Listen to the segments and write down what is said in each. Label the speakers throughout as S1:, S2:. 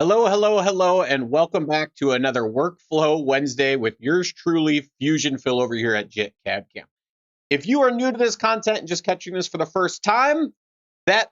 S1: Hello, hello, hello, and welcome back to another Workflow Wednesday with yours truly, Fusion Phil over here at jitcadcam. If you are new to this content and just catching this for the first time, that,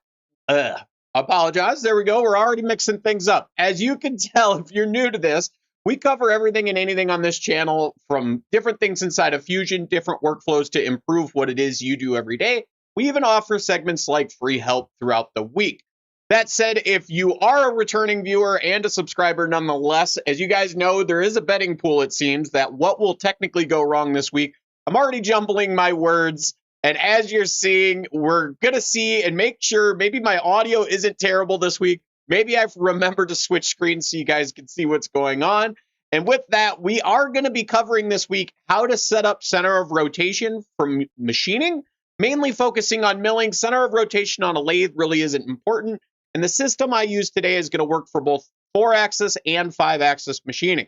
S1: apologize. There we go. We're already mixing things up. As you can tell, if you're new to this, we cover everything and anything on this channel from different things inside of Fusion, different workflows to improve what it is you do every day. We even offer segments like free help throughout the week. That said, if you are a returning viewer and a subscriber nonetheless, as you guys know, there is a betting pool, it seems, that what will technically go wrong this week. I'm already jumbling my words. And as you're seeing, we're going to see and make sure maybe my audio isn't terrible this week. Maybe I've remembered to switch screens so you guys can see what's going on. And with that, we are going to be covering this week how to set up center of rotation for machining, mainly focusing on milling. Center of rotation on a lathe really isn't important. And the system I use today is going to work for both 4-axis and 5-axis machining.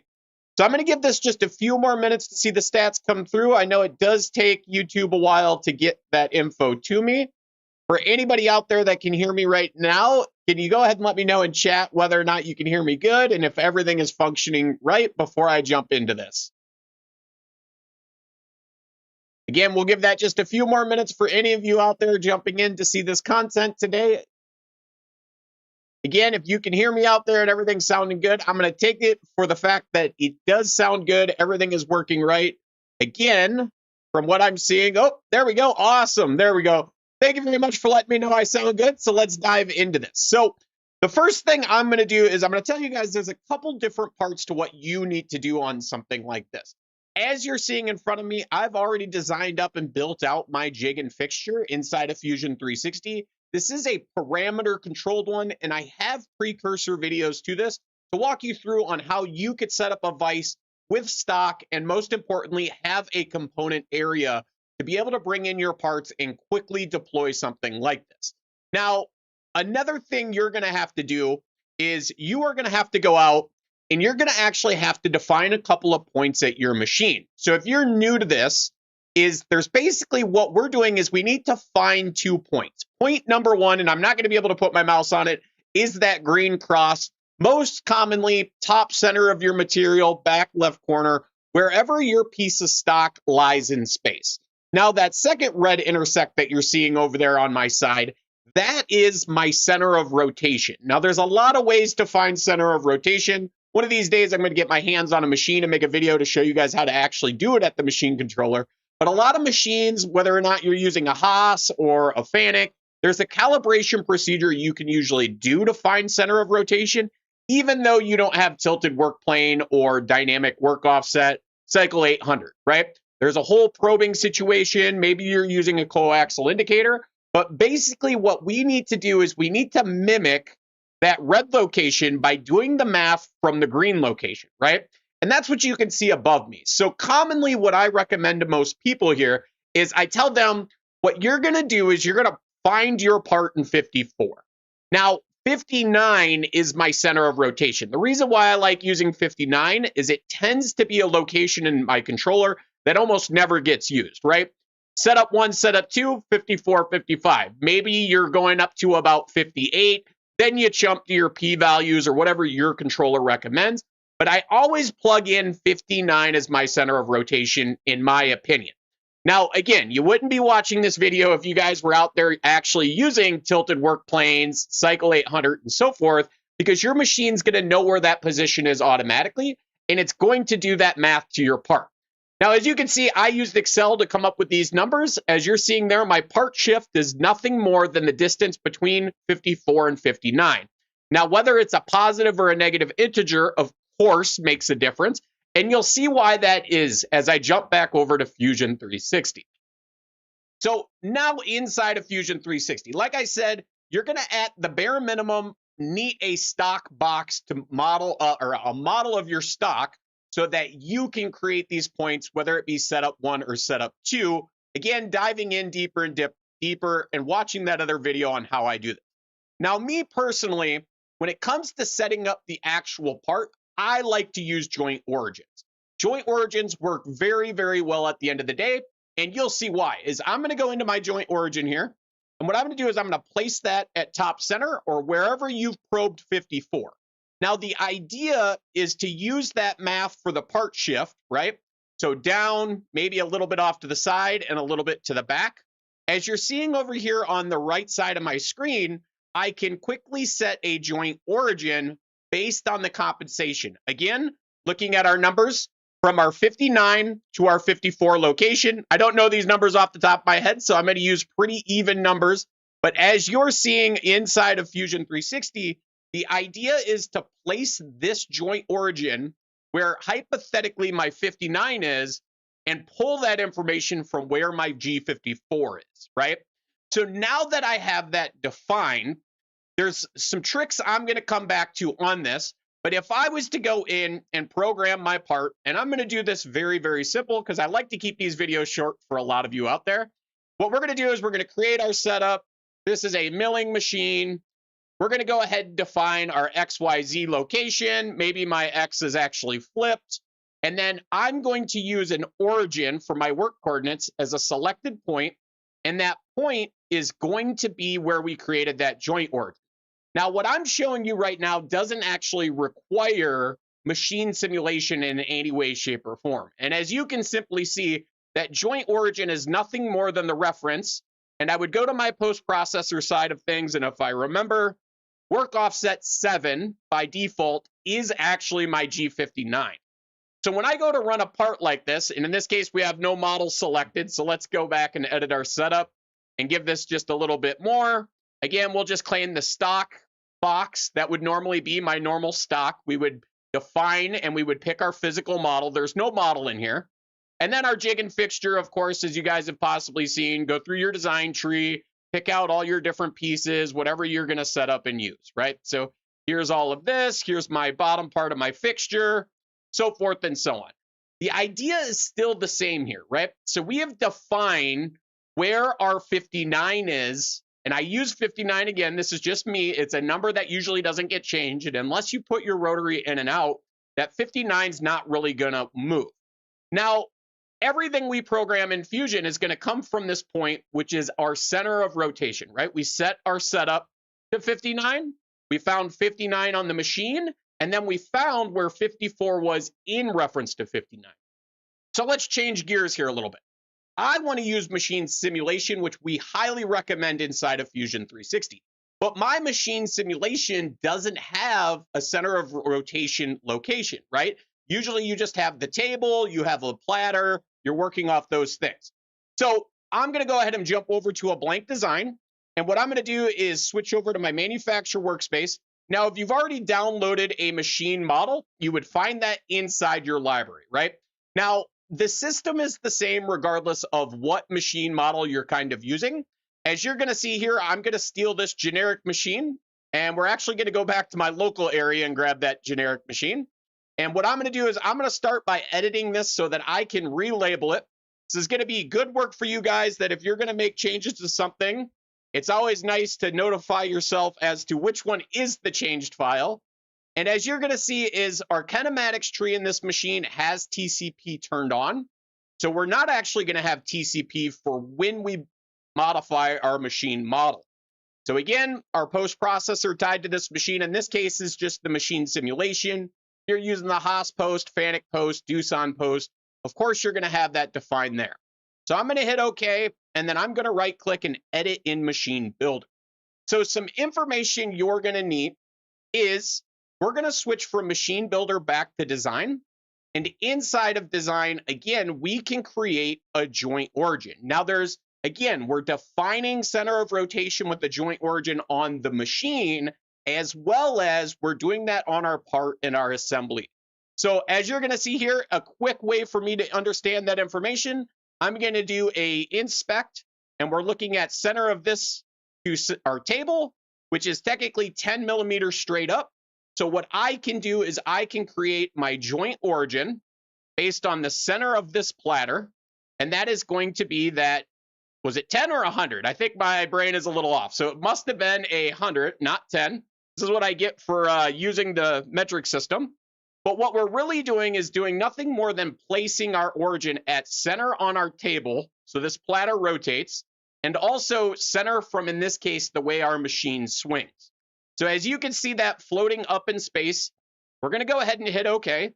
S1: So I'm going to give this just a few more minutes to see the stats come through. I know it does take YouTube a while to get that info to me. For anybody out there that can hear me right now, can you go ahead and let me know in chat whether or not you can hear me good and if everything is functioning right before I jump into this? Again, we'll give that just a few more minutes for any of you out there jumping in to see this content today. Again, if you can hear me out there and everything's sounding good, I'm going to take it for the fact that it does sound good. Everything is working right. Again, from what I'm seeing, oh, there we go. Awesome. There we go. Thank you very much for letting me know I sound good. So let's dive into this. So the first thing I'm going to do is I'm going to tell you guys there's a couple different parts to what you need to do on something like this. As you're seeing in front of me, I've already designed up and built out my jig and fixture inside of Fusion 360. This is a parameter controlled one, and I have precursor videos to this to walk you through on how you could set up a vise with stock and, most importantly, have a component area to be able to bring in your parts and quickly deploy something like this. Now, another thing you're going to have to do is you are going to have to go out and you're going to actually have to define a couple of points at your machine. So if you're new to this, there's basically what we're doing is we need to find 2 points. Point number one, and I'm not going to be able to put my mouse on it, is that green cross, most commonly top center of your material, back left corner, wherever your piece of stock lies in space. Now that second red intersect that you're seeing over there on my side, that is my center of rotation. Now there's a lot of ways to find center of rotation. One of these days I'm going to get my hands on a machine and make a video to show you guys how to actually do it at the machine controller. But a lot of machines, whether or not you're using a Haas or a Fanuc, there's a calibration procedure you can usually do to find center of rotation, even though you don't have tilted work plane or dynamic work offset, cycle 800, right? There's a whole probing situation. Maybe you're using a coaxial indicator. But basically what we need to do is we need to mimic that red location by doing the math from the green location, right? And that's what you can see above me. So commonly what I recommend to most people here is I tell them what you're going to do is you're going to find your part in 54. Now, 59 is my center of rotation. The reason why I like using 59 is it tends to be a location in my controller that almost never gets used, right? Setup 1, setup 2, 54, 55. Maybe you're going up to about 58. Then you jump to your P values or whatever your controller recommends. But I always plug in 59 as my center of rotation, in my opinion. Now, again, you wouldn't be watching this video if you guys were out there actually using tilted work planes, cycle 800, and so forth, because your machine's going to know where that position is automatically, and it's going to do that math to your part. Now, as you can see, I used Excel to come up with these numbers. As you're seeing there, my part shift is nothing more than the distance between 54 and 59. Now, whether it's a positive or a negative integer, of course, makes a difference. And you'll see why that is as I jump back over to Fusion 360. So now inside of Fusion 360, like I said, you're going to, at the bare minimum, need a stock box to model or a model of your stock so that you can create these points, whether it be setup 1 or setup 2. Again, diving in deeper and deeper and watching that other video on how I do this. Now, me personally, when it comes to setting up the actual part, I like to use joint origins. Joint origins work very, very well at the end of the day, and you'll see why. I'm going to go into my joint origin here, and what I'm going to do is I'm going to place that at top center or wherever you've probed 54. Now, the idea is to use that math for the part shift, right? So down, maybe a little bit off to the side and a little bit to the back. As you're seeing over here on the right side of my screen, I can quickly set a joint origin based on the compensation. Again, looking at our numbers from our 59 to our 54 location. I don't know these numbers off the top of my head, so I'm going to use pretty even numbers. But as you're seeing inside of Fusion 360, the idea is to place this joint origin where hypothetically my 59 is and pull that information from where my G54 is, right? So now that I have that defined, there's some tricks I'm going to come back to on this. But if I was to go in and program my part, and I'm going to do this very, very simple because I like to keep these videos short for a lot of you out there. What we're going to do is we're going to create our setup. This is a milling machine. We're going to go ahead and define our XYZ location. Maybe my X is actually flipped. And then I'm going to use an origin for my work coordinates as a selected point. And that point is going to be where we created that joint origin. Now, what I'm showing you right now doesn't actually require machine simulation in any way, shape, or form. And as you can simply see, that joint origin is nothing more than the reference. And I would go to my post-processor side of things. And if I remember, work offset 7 by default is actually my G59. So when I go to run a part like this, and in this case, we have no model selected. So let's go back and edit our setup and give this just a little bit more. Again, we'll just claim the stock box. That would normally be my normal stock. We would define and we would pick our physical model. There's no model in here. And then our jig and fixture, of course, as you guys have possibly seen, go through your design tree, pick out all your different pieces, whatever you're going to set up and use, right? So here's all of this. Here's my bottom part of my fixture, so forth and so on. The idea is still the same here, right? So we have defined where our 59 is, and I use 59 again. This is just me. It's a number that usually doesn't get changed, and unless you put your rotary in and out, that 59 is not really going to move. Now, everything we program in Fusion is going to come from this point, which is our center of rotation, right? We set our setup to 59. We found 59 on the machine, and then we found where 54 was in reference to 59. So let's change gears here a little bit. I want to use machine simulation, which we highly recommend inside of Fusion 360. But my machine simulation doesn't have a center of rotation location, right? Usually you just have the table, you have a platter, you're working off those things. So I'm going to go ahead and jump over to a blank design. And what I'm going to do is switch over to my manufacturer workspace. Now, if you've already downloaded a machine model, you would find that inside your library, right? Now, the system is the same regardless of what machine model you're kind of using. As you're going to see here, I'm going to steal this generic machine, and we're actually going to go back to my local area and grab that generic machine. And what I'm going to do is I'm going to start by editing this so that I can relabel it. This is going to be good work for you guys that if you're going to make changes to something, it's always nice to notify yourself as to which one is the changed file. And as you're going to see is our kinematics tree in this machine has TCP turned on. So we're not actually going to have TCP for when we modify our machine model. So again, our post processor tied to this machine in this case is just the machine simulation. You're using the Haas post, Fanuc post, Doosan post. Of course, you're going to have that defined there. So I'm going to hit OK, and then I'm going to right click and edit in Machine Builder. So some information you're going to need is we're going to switch from Machine Builder back to Design. And inside of Design, again, we can create a joint origin. Now there's, again, we're defining center of rotation with the joint origin on the machine, as well as we're doing that on our part in our assembly. So as you're going to see here, a quick way for me to understand that information, I'm going to do a inspect, and we're looking at center of this to our table, which is technically 10 millimeters straight up. So what I can do is I can create my joint origin based on the center of this platter, and that is going to be that, was it 10 or 100? I think my brain is a little off. So it must have been 100, not 10. This is what I get for using the metric system. But what we're really doing is doing nothing more than placing our origin at center on our table. So this platter rotates, and also center from, in this case, the way our machine swings. So as you can see that floating up in space, we're going to go ahead and hit OK.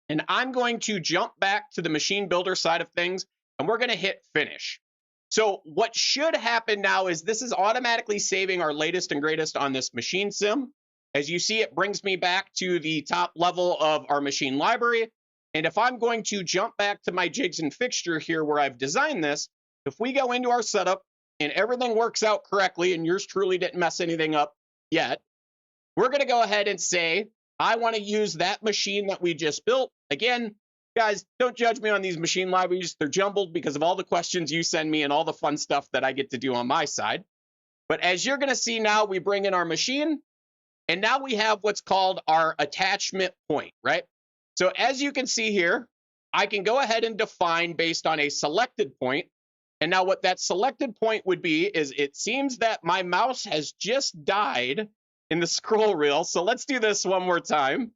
S1: And I'm going to jump back to the machine builder side of things, and we're going to hit finish. So what should happen now is this is automatically saving our latest and greatest on this machine sim. As you see, it brings me back to the top level of our machine library. And if I'm going to jump back to my jigs and fixture here where I've designed this, if we go into our setup and everything works out correctly and yours truly didn't mess anything up yet, we're going to go ahead and say, I want to use that machine that we just built. Again, guys, don't judge me on these machine libraries. They're jumbled because of all the questions you send me and all the fun stuff that I get to do on my side. But as you're going to see now, we bring in our machine, and now we have what's called our attachment point, right? So as you can see here, I can go ahead and define based on a selected point. And now what that selected point would be is it seems that my mouse has just died in the scroll reel. So let's do this one more time.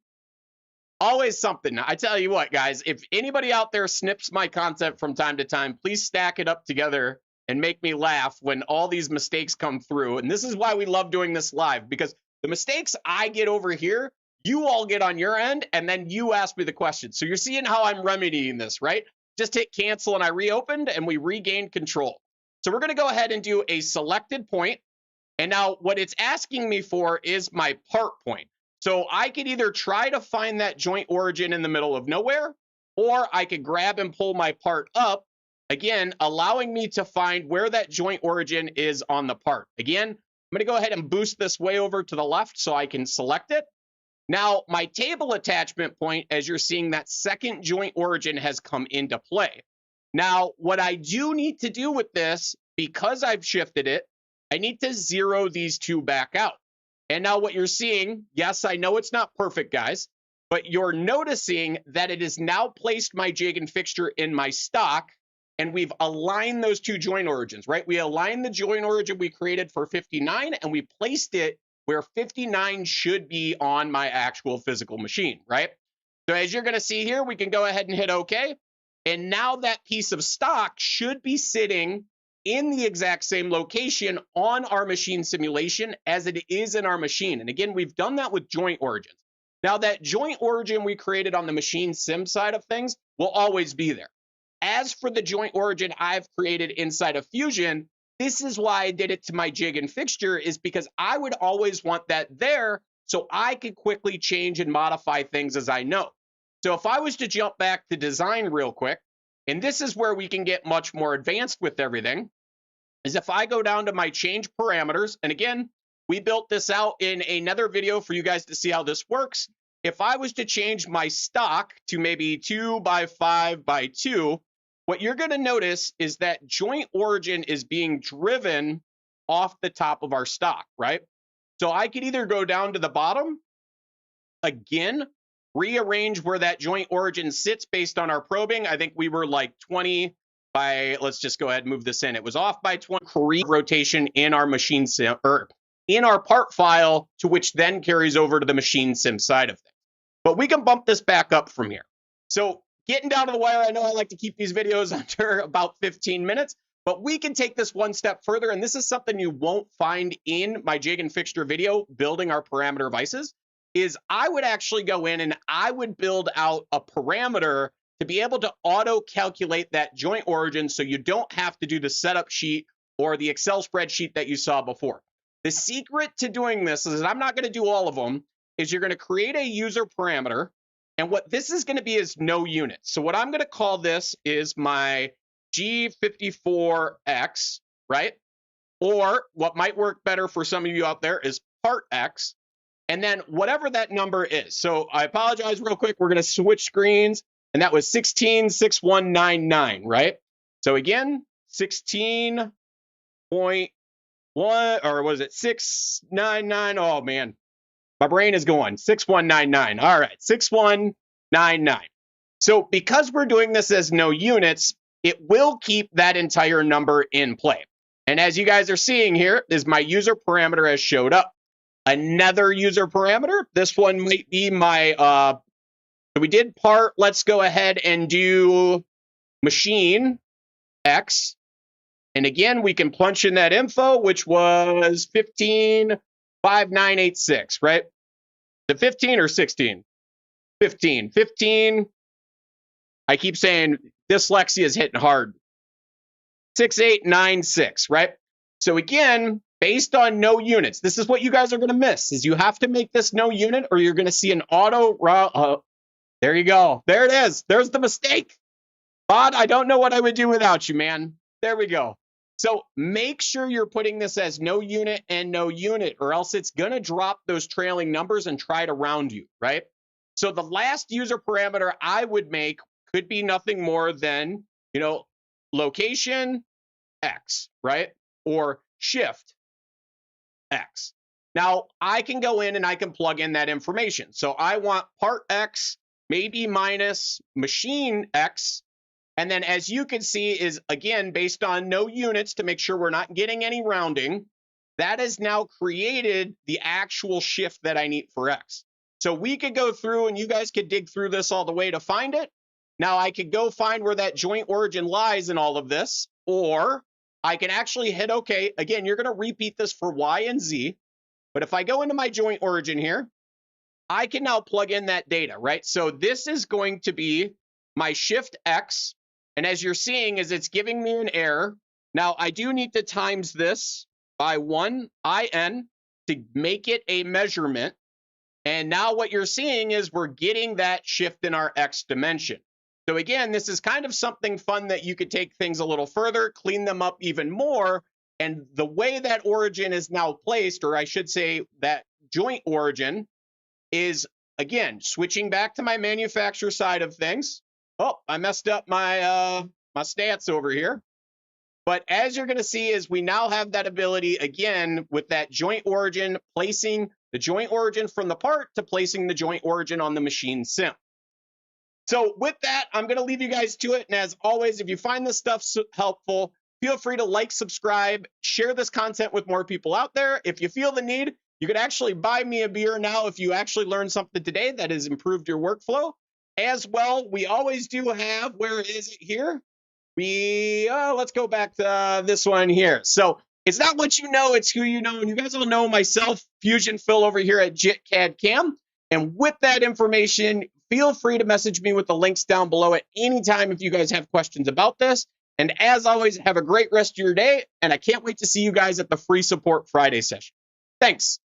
S1: Always something. I tell you what, guys, if anybody out there snips my content from time to time, please stack it up together and make me laugh when all these mistakes come through. And this is why we love doing this live, because the mistakes I get over here, you all get on your end, and then you ask me the question. So you're seeing how I'm remedying this, right? Just hit cancel and I reopened and we regained control. So we're going to go ahead and do a selected point. And now what it's asking me for is my part point. So I could either try to find that joint origin in the middle of nowhere, or I could grab and pull my part up, again, allowing me to find where that joint origin is on the part. Again, I'm going to go ahead and boost this way over to the left so I can select it. Now, my table attachment point, as you're seeing, that second joint origin has come into play. Now, what I do need to do with this, because I've shifted it, I need to zero these two back out. And now what you're seeing, yes, I know it's not perfect, guys, but you're noticing that it has now placed my jig and fixture in my stock, and we've aligned those two joint origins, right? We aligned the joint origin we created for 59, and we placed it where 59 should be on my actual physical machine, right? So as you're going to see here, we can go ahead and hit OK. And now that piece of stock should be sitting in the exact same location on our machine simulation as it is in our machine. And again, we've done that with joint origins. Now that joint origin we created on the machine sim side of things will always be there. As for the joint origin I've created inside of Fusion, this is why I did it to my jig and fixture, is because I would always want that there so I could quickly change and modify things as I know. So if I was to jump back to design real quick, and this is where we can get much more advanced with everything, is if I go down to my change parameters, and again, we built this out in another video for you guys to see how this works. If I was to change my stock to maybe 2 by 5 by 2, what you're going to notice is that joint origin is being driven off the top of our stock, right? So I could either go down to the bottom, again, rearrange where that joint origin sits based on our probing. I think we were like 20 by, let's just go ahead and move this in. It was off by 20 rotation in our machine sim, or in our part file, to which then carries over to the machine sim side of things. But we can bump this back up from here. So getting down to the wire, I know I like to keep these videos under about 15 minutes, but we can take this one step further. And this is something you won't find in my jig and fixture video, building our parameter vices, is I would actually go in and I would build out a parameter to be able to auto calculate that joint origin so you don't have to do the setup sheet or the Excel spreadsheet that you saw before. The secret to doing this is, and I'm not going to do all of them, is you're going to create a user parameter. And what this is going to be is no units. So what I'm going to call this is my G54X, right? Or what might work better for some of you out there is part X. And then whatever that number is. So I apologize real quick. We're going to switch screens. And that was 166199, right? So again, 16.1, or was it 699? Oh man, my brain is going 6199. All right, 6199. So because we're doing this as no units, it will keep that entire number in play. And as you guys are seeing here, is my user parameter has showed up. Another user parameter, this one might be my, so we did part, let's go ahead and do machine X. And again, we can punch in that info, which was 15 5986, right? The 15 or 16? 15. 15. I keep saying dyslexia is hitting hard. 6896, right? So again, based on no units, this is what you guys are going to miss, is you have to make this no unit or you're going to see an auto, there you go. There it is. There's the mistake. Bod, I don't know what I would do without you, man. There we go. So make sure you're putting this as no unit and no unit, or else it's going to drop those trailing numbers and try to round you, right? So the last user parameter I would make could be nothing more than, location X, right? Or shift X. Now I can go in and I can plug in that information. So I want part X, maybe minus machine X. And then as you can see is, again, based on no units to make sure we're not getting any rounding, that has now created the actual shift that I need for X. So we could go through and you guys could dig through this all the way to find it. Now I could go find where that joint origin lies in all of this, or I can actually hit OK. Again, you're going to repeat this for Y and Z. But if I go into my joint origin here, I can now plug in that data, right? So this is going to be my shift X. And as you're seeing is it's giving me an error. Now I do need to times this by 1 IN to make it a measurement. And now what you're seeing is we're getting that shift in our X dimension. So again, this is kind of something fun that you could take things a little further, clean them up even more. And the way that origin is now placed, or I should say that joint origin, is, again, switching back to my manufacturer side of things. Oh, I messed up my my stats over here. But as you're going to see is we now have that ability, again, with that joint origin, placing the joint origin from the part to placing the joint origin on the machine sim. So with that, I'm going to leave you guys to it. And as always, if you find this stuff helpful, feel free to like, subscribe, share this content with more people out there. If you feel the need, you could actually buy me a beer now if you actually learned something today that has improved your workflow. As well, we always do have, where is it here? Let's go back to this one here. So it's not what you know, it's who you know. And you guys all know myself, Fusion Phil over here at jitcadcam. And with that information, feel free to message me with the links down below at any time if you guys have questions about this. And as always, have a great rest of your day. And I can't wait to see you guys at the Free Support Friday session. Thanks.